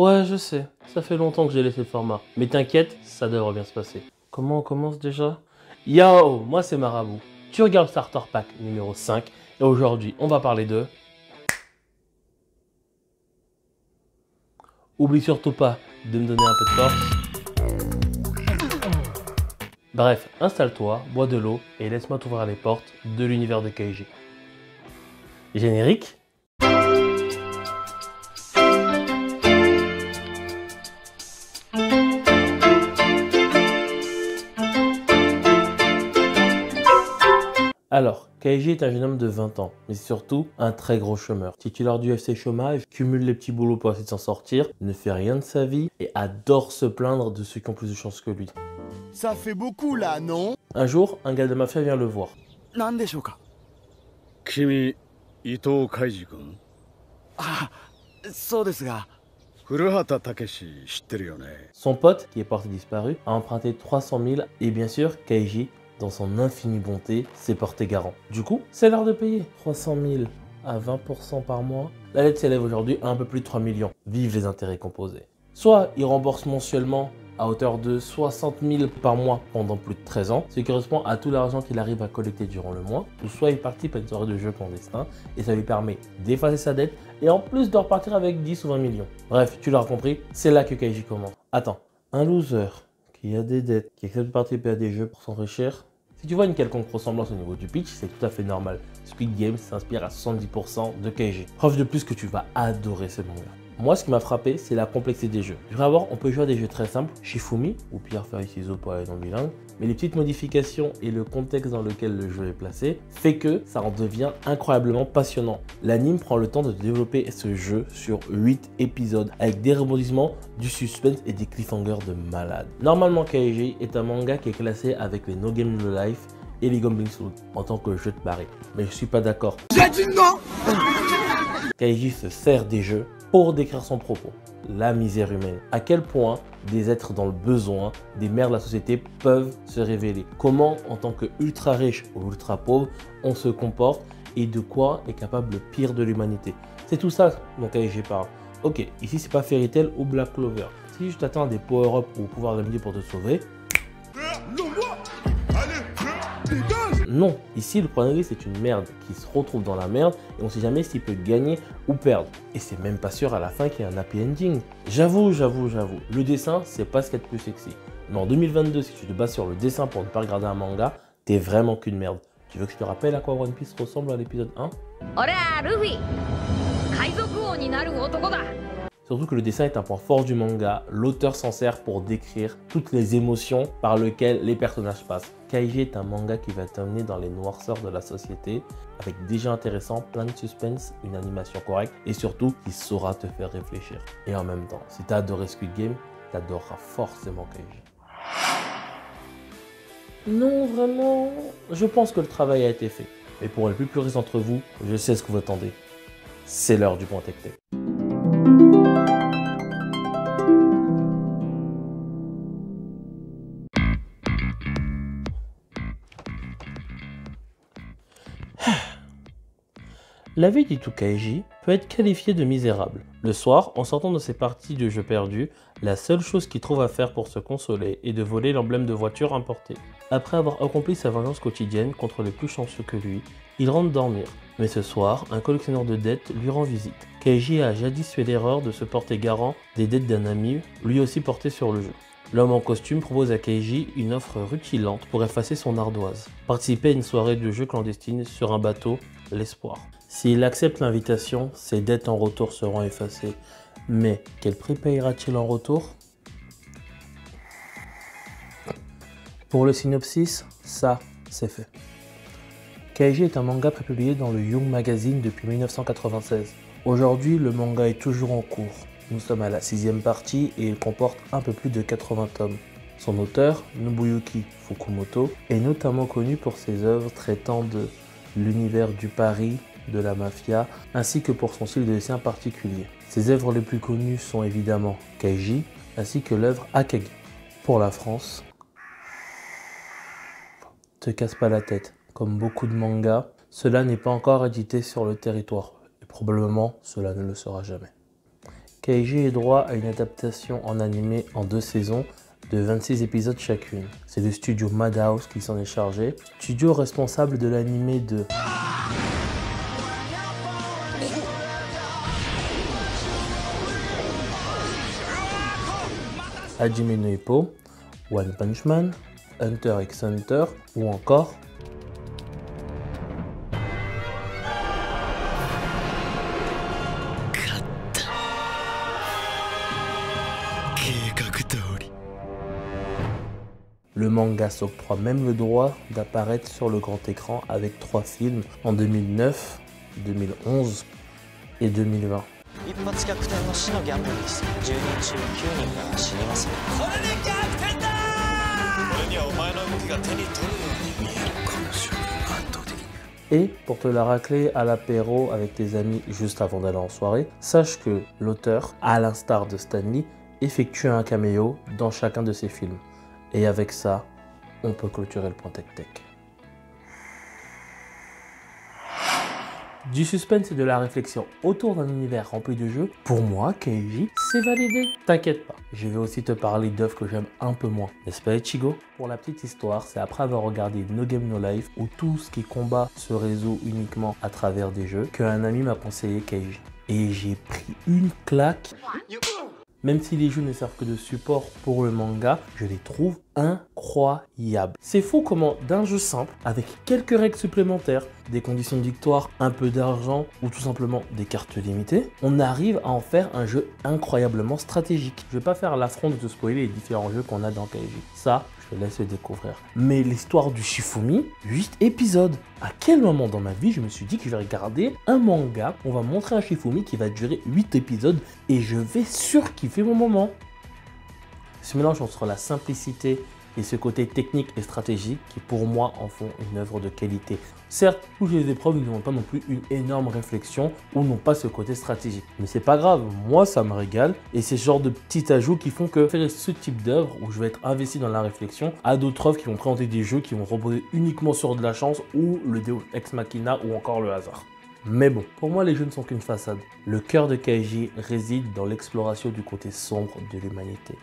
Ouais, je sais, ça fait longtemps que j'ai laissé le format. Mais t'inquiète, ça devrait bien se passer. Comment on commence déjà? Yo, moi c'est Marabout. Tu regardes Starter Pack numéro 5 et aujourd'hui on va parler de... Oublie surtout pas de me donner un peu de force. Bref, installe-toi, bois de l'eau et laisse-moi t'ouvrir les portes de l'univers de Keiji. Générique. Alors, Keiji est un jeune homme de 20 ans, mais surtout un très gros chômeur. Titulaire du FC Chômage, cumule les petits boulots pour essayer de s'en sortir, ne fait rien de sa vie et adore se plaindre de ceux qui ont plus de chance que lui. Ça fait beaucoup là, non? Un jour, un gars de mafia vient le voir. Kimi, Ito Kaiji-kun. Ah, そうですが。Furuhata Takeshi, 知ってるよね? Son pote, qui est porté disparu, a emprunté 300 000 et bien sûr, Keiji, dans son infinie bonté, s'est porté garant. Du coup, c'est l'heure de payer. 300 000 à 20% par mois. La dette s'élève aujourd'hui à un peu plus de 3 millions. Vive les intérêts composés. Soit il rembourse mensuellement à hauteur de 60 000 par mois pendant plus de 13 ans, ce qui correspond à tout l'argent qu'il arrive à collecter durant le mois, ou soit il participe à une soirée de jeu clandestin et ça lui permet d'effacer sa dette et en plus de repartir avec 10 ou 20 millions. Bref, tu l'auras compris, c'est là que Keiji commence. Attends, un loser qui a des dettes, qui accepte de participer à des jeux pour s'enrichir, si tu vois une quelconque ressemblance au niveau du pitch, c'est tout à fait normal. Squid Game s'inspire à 70% de Keiji. Preuve de plus que tu vas adorer ce manga. Moi, ce qui m'a frappé, c'est la complexité des jeux. Je vais voir, on peut jouer à des jeux très simples, Shifumi, ou pierre, feuille, ciseaux pour aller dans le bilingue, mais les petites modifications et le contexte dans lequel le jeu est placé fait que ça en devient incroyablement passionnant. L'anime prend le temps de développer ce jeu sur 8 épisodes, avec des rebondissements, du suspense et des cliffhangers de malade. Normalement, Keiji est un manga qui est classé avec les No Game No Life et les Gambling Souls en tant que jeu de pari. Mais je suis pas d'accord. J'ai dit non! Keiji se sert des jeux pour décrire son propos, la misère humaine. À quel point des êtres dans le besoin, des mères de la société peuvent se révéler. Comment, en tant que ultra riche ou ultra pauvre, on se comporte et de quoi est capable le pire de l'humanité. C'est tout ça dont Keiji parle. Ok, ici c'est pas Fairy Tail ou Black Clover. Si je t'attends à des power-up ou pouvoir d'amitié pour te sauver, non, ici le protagoniste est une merde qui se retrouve dans la merde et on ne sait jamais s'il peut gagner ou perdre. Et c'est même pas sûr à la fin qu'il y ait un happy ending. J'avoue, le dessin c'est pas ce qu'il y a de plus sexy. Mais en 2022, si tu te bases sur le dessin pour ne pas regarder un manga, t'es vraiment qu'une merde. Tu veux que je te rappelle à quoi One Piece ressemble à l'épisode 1? Surtout que le dessin est un point fort du manga, l'auteur s'en sert pour décrire toutes les émotions par lesquelles les personnages passent. Keiji est un manga qui va t'amener dans les noirceurs de la société, avec des jeux intéressants, plein de suspense, une animation correcte et surtout qui saura te faire réfléchir. Et en même temps, si t'as adoré Squid Game, t'adoreras forcément Keiji. Non, vraiment, je pense que le travail a été fait. Mais pour les plus puristes d'entre vous, je sais ce que vous attendez. C'est l'heure du point tech. La vie d'Ito Keiji peut être qualifiée de misérable. Le soir, en sortant de ses parties de jeux perdus, la seule chose qu'il trouve à faire pour se consoler est de voler l'emblème de voiture importée. Après avoir accompli sa vengeance quotidienne contre les plus chanceux que lui, il rentre dormir. Mais ce soir, un collectionneur de dettes lui rend visite. Keiji a jadis fait l'erreur de se porter garant des dettes d'un ami, lui aussi porté sur le jeu. L'homme en costume propose à Keiji une offre rutilante pour effacer son ardoise. Participer à une soirée de jeu clandestine sur un bateau, l'espoir. S'il accepte l'invitation, ses dettes en retour seront effacées. Mais quel prix payera-t-il en retour? Pour le synopsis, ça, c'est fait. Keiji est un manga prépublié dans le Young Magazine depuis 1996. Aujourd'hui, le manga est toujours en cours. Nous sommes à la 6e partie et il comporte un peu plus de 80 tomes. Son auteur, Nobuyuki Fukumoto, est notamment connu pour ses œuvres traitant de l'univers du pari, de la mafia, ainsi que pour son style de dessin particulier. Ses œuvres les plus connues sont évidemment Keiji, ainsi que l'œuvre Akagi. Pour la France, te casse pas la tête, comme beaucoup de mangas, cela n'est pas encore édité sur le territoire, et probablement cela ne le sera jamais. Keiji est droit à une adaptation en animé en 2 saisons de 26 épisodes chacune. C'est le studio Madhouse qui s'en est chargé, studio responsable de l'animé de Hajime no Ippo, One Punch Man, Hunter x Hunter ou encore le manga s'octroie même le droit d'apparaître sur le grand écran avec 3 films en 2009, 2011 et 2020. Et pour te la racler à l'apéro avec tes amis juste avant d'aller en soirée, sache que l'auteur, à l'instar de Stan Lee, effectue un caméo dans chacun de ses films. Et avec ça, on peut clôturer le point tech-tech. Du suspense et de la réflexion autour d'un univers rempli de jeux, pour moi, Keiji, c'est validé. T'inquiète pas, je vais aussi te parler d'œuvres que j'aime un peu moins. N'est-ce pas, Ichigo? Pour la petite histoire, c'est après avoir regardé No Game No Life, où tout ce qui est combat se résout uniquement à travers des jeux, qu'un ami m'a conseillé Keiji. Et j'ai pris une claque. Même si les jeux ne servent que de support pour le manga, je les trouve incroyables. C'est fou comment d'un jeu simple, avec quelques règles supplémentaires, des conditions de victoire, un peu d'argent ou tout simplement des cartes limitées, on arrive à en faire un jeu incroyablement stratégique. Je vais pas faire l'affront de te spoiler les différents jeux qu'on a dans Keiji. Ça, je te laisse le découvrir. Mais l'histoire du Shifumi, 8 épisodes. À quel moment dans ma vie je me suis dit que je vais regarder un manga, on va montrer un Shifumi qui va durer 8 épisodes et je vais surkiffer mon moment. Ce mélange entre la simplicité et ce côté technique et stratégique qui pour moi en font une œuvre de qualité. Certes, toutes les épreuves ne demandent pas non plus une énorme réflexion ou n'ont pas ce côté stratégique. Mais c'est pas grave, moi ça me régale et c'est ce genre de petits ajouts qui font que faire ce type d'œuvre où je vais être investi dans la réflexion à d'autres œuvres qui vont présenter des jeux qui vont reposer uniquement sur de la chance ou le Deus Ex Machina ou encore le hasard. Mais bon, pour moi les jeux ne sont qu'une façade. Le cœur de Keiji réside dans l'exploration du côté sombre de l'humanité.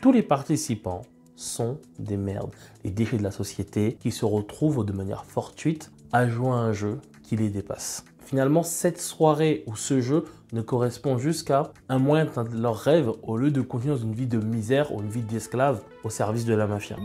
Tous les participants sont des merdes, les déchets de la société qui se retrouvent de manière fortuite à jouer à un jeu qui les dépasse. Finalement, cette soirée ou ce jeu ne correspond juste qu'à un moyen d'atteindre leur rêve au lieu de continuer dans une vie de misère ou une vie d'esclave au service de la mafia.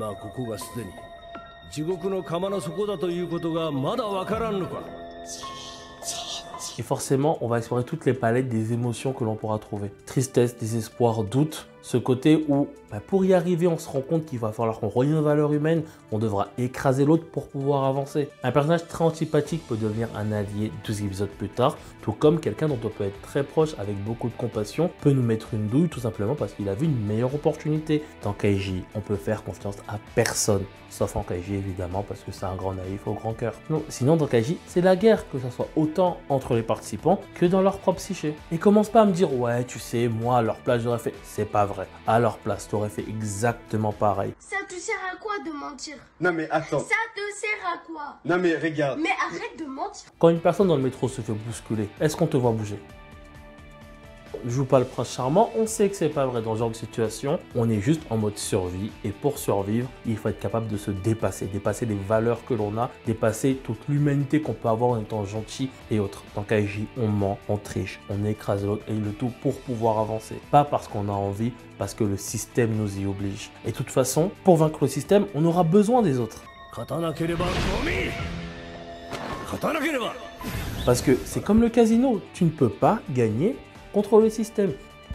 Et forcément, on va explorer toutes les palettes des émotions que l'on pourra trouver. Tristesse, désespoir, doute. Ce côté où, pour y arriver, on se rend compte qu'il va falloir qu'on relie nos valeurs humaines, on devra écraser l'autre pour pouvoir avancer. Un personnage très antipathique peut devenir un allié 12 épisodes plus tard, tout comme quelqu'un dont on peut être très proche avec beaucoup de compassion peut nous mettre une douille tout simplement parce qu'il a vu une meilleure opportunité. Dans Keiji, on peut faire confiance à personne, sauf en Keiji évidemment parce que c'est un grand naïf au grand cœur. Non, sinon dans Keiji, c'est la guerre, que ce soit autant entre les participants que dans leur propre psyché. Et commence pas à me dire, ouais tu sais, moi à leur place j'aurais fait, c'est pas vrai. À leur place, t'aurais fait exactement pareil. Ça te sert à quoi de mentir? Non mais attends. Ça te sert à quoi? Non mais regarde. Mais arrête de mentir. Quand une personne dans le métro se fait bousculer, est-ce qu'on te voit bouger? On ne joue pas le prince charmant, on sait que c'est pas vrai dans ce genre de situation. On est juste en mode survie et pour survivre, il faut être capable de se dépasser les valeurs que l'on a, dépasser toute l'humanité qu'on peut avoir en étant gentil et autres. Dans Keiji, on ment, on triche, on écrase l'autre et le tout pour pouvoir avancer. Pas parce qu'on a envie, parce que le système nous y oblige. Et de toute façon, pour vaincre le système, on aura besoin des autres. Parce que c'est comme le casino, tu ne peux pas gagner contre le système.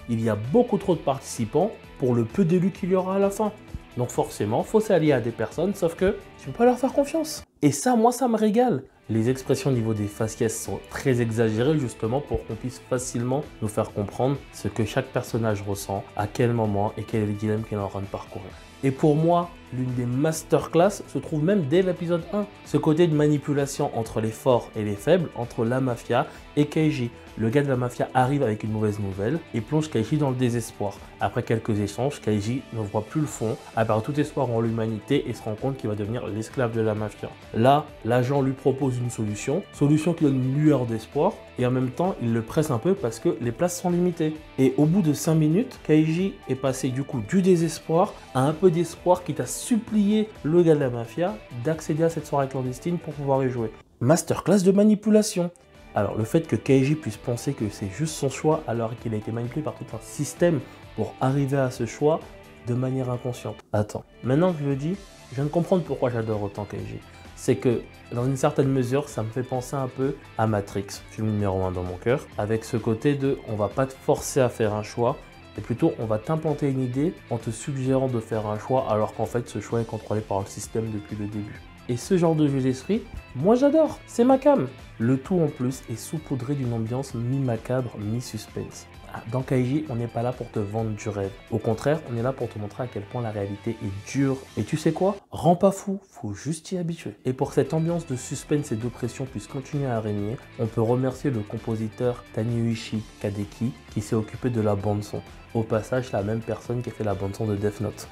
Il y a beaucoup trop de participants pour le peu d'élus qu'il y aura à la fin. Donc forcément, il faut s'allier à des personnes, sauf que tu ne peux pas leur faire confiance. Et ça, moi, ça me régale. Les expressions au niveau des faciès sont très exagérées justement pour qu'on puisse facilement nous faire comprendre ce que chaque personnage ressent, à quel moment et quel est le dilemme qu'il est en train de parcourir. Et pour moi, l'une des masterclass se trouve même dès l'épisode 1. Ce côté de manipulation entre les forts et les faibles, entre la mafia et Keiji. le gars de la mafia arrive avec une mauvaise nouvelle et plonge Kaiji dans le désespoir. Après quelques échanges, Kaiji ne voit plus le fond, a perdu tout espoir en l'humanité et se rend compte qu'il va devenir l'esclave de la mafia. Là, l'agent lui propose une solution qui donne une lueur d'espoir et en même temps, il le presse un peu parce que les places sont limitées. Et au bout de 5 minutes, Kaiji est passé du coup du désespoir à un peu d'espoir qui t'a supplié le gars de la mafia d'accéder à cette soirée clandestine pour pouvoir y jouer. Masterclass de manipulation. Alors le fait que Kaiji puisse penser que c'est juste son choix alors qu'il a été manipulé par tout un système pour arriver à ce choix de manière inconsciente. Attends, maintenant que je le dis, je viens de comprendre pourquoi j'adore autant Kaiji. C'est que dans une certaine mesure, ça me fait penser un peu à Matrix, film numéro 1 dans mon cœur, avec ce côté de on va pas te forcer à faire un choix, mais plutôt on va t'implanter une idée en te suggérant de faire un choix alors qu'en fait ce choix est contrôlé par le système depuis le début. Et ce genre de jeu d'esprit, moi j'adore, c'est ma cam. Le tout en plus est saupoudré d'une ambiance mi-macabre, mi-suspense. Dans Kaiji, on n'est pas là pour te vendre du rêve. Au contraire, on est là pour te montrer à quel point la réalité est dure. Et tu sais quoi? Rends pas fou, faut juste t'y habituer. Et pour que cette ambiance de suspense et d'oppression puisse continuer à régner, on peut remercier le compositeur Taniyuichi Kadeki qui s'est occupé de la bande son. Au passage, la même personne qui a fait la bande son de Death Note.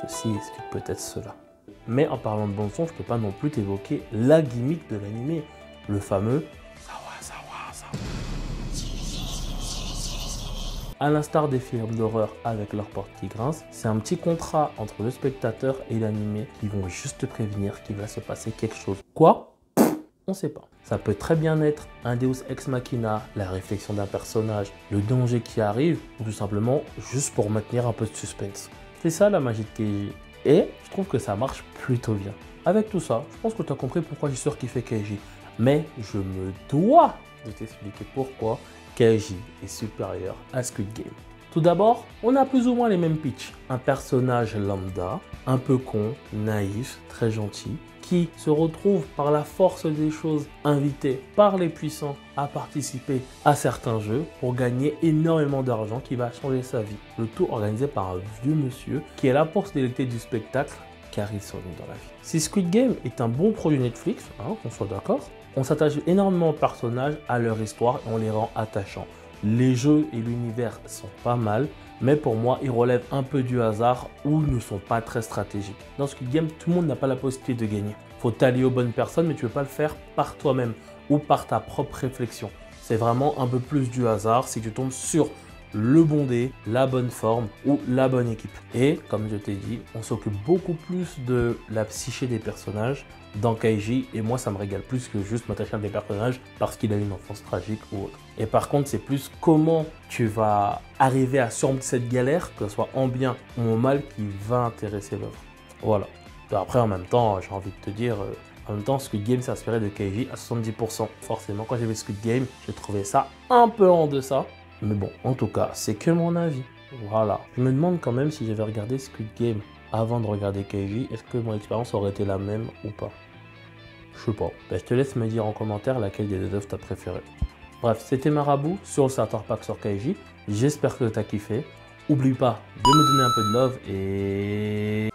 Ceci explique peut-être cela. Mais en parlant de bande son, je peux pas non plus t'évoquer la gimmick de l'animé, le fameux Sawa Sawa Sawa. À l'instar des films d'horreur avec leurs portes qui grincent, c'est un petit contrat entre le spectateur et l'animé qui vont juste te prévenir qu'il va se passer quelque chose. Quoi? On sait pas. Ça peut très bien être un Deus Ex Machina, la réflexion d'un personnage, le danger qui arrive, ou tout simplement juste pour maintenir un peu de suspense. C'est ça la magie de Kaiji. Et je trouve que ça marche plutôt bien. Avec tout ça, je pense que tu as compris pourquoi j'ai surkiffé Kaiji. Mais je me dois de t'expliquer pourquoi Kaiji est supérieur à Squid Game. Tout d'abord, on a plus ou moins les mêmes pitchs. Un personnage lambda, un peu con, naïf, très gentil, qui se retrouve par la force des choses invité par les puissants à participer à certains jeux pour gagner énormément d'argent qui va changer sa vie. Le tout organisé par un vieux monsieur qui est là pour se délecter du spectacle car il s'ennuie dans la vie. Si Squid Game est un bon produit Netflix, qu'on soit d'accord, on s'attache énormément aux personnages, à leur histoire et on les rend attachants. Les jeux et l'univers sont pas mal, mais pour moi, ils relèvent un peu du hasard ou ne sont pas très stratégiques. Dans Squid Game, tout le monde n'a pas la possibilité de gagner. Faut t'allier aux bonnes personnes, mais tu ne peux pas le faire par toi-même ou par ta propre réflexion. C'est vraiment un peu plus du hasard si tu tombes sur le bon dé, la bonne forme ou la bonne équipe. Et comme je t'ai dit, on s'occupe beaucoup plus de la psyché des personnages dans Kaiji et moi ça me régale plus que juste m'attacher à des personnages parce qu'il a une enfance tragique ou autre. Et par contre c'est plus comment tu vas arriver à surmonter cette galère, que ce soit en bien ou en mal, qui va intéresser l'œuvre. Voilà. Après en même temps j'ai envie de te dire, en même temps Squid Game s'est inspiré de Kaiji à 70%. Forcément quand j'ai vu Squid Game j'ai trouvé ça un peu en deçà. Mais bon, en tout cas, c'est que mon avis. Voilà. Je me demande quand même si j'avais regardé Squid Game avant de regarder Kaiji, est-ce que mon expérience aurait été la même ou pas? Je sais pas. Ben, je te laisse me dire en commentaire laquelle des deux œuvres t'as préféré. Bref, c'était Marabout sur le starter pack sur Kaiji. J'espère que t'as kiffé. Oublie pas de me donner un peu de love et...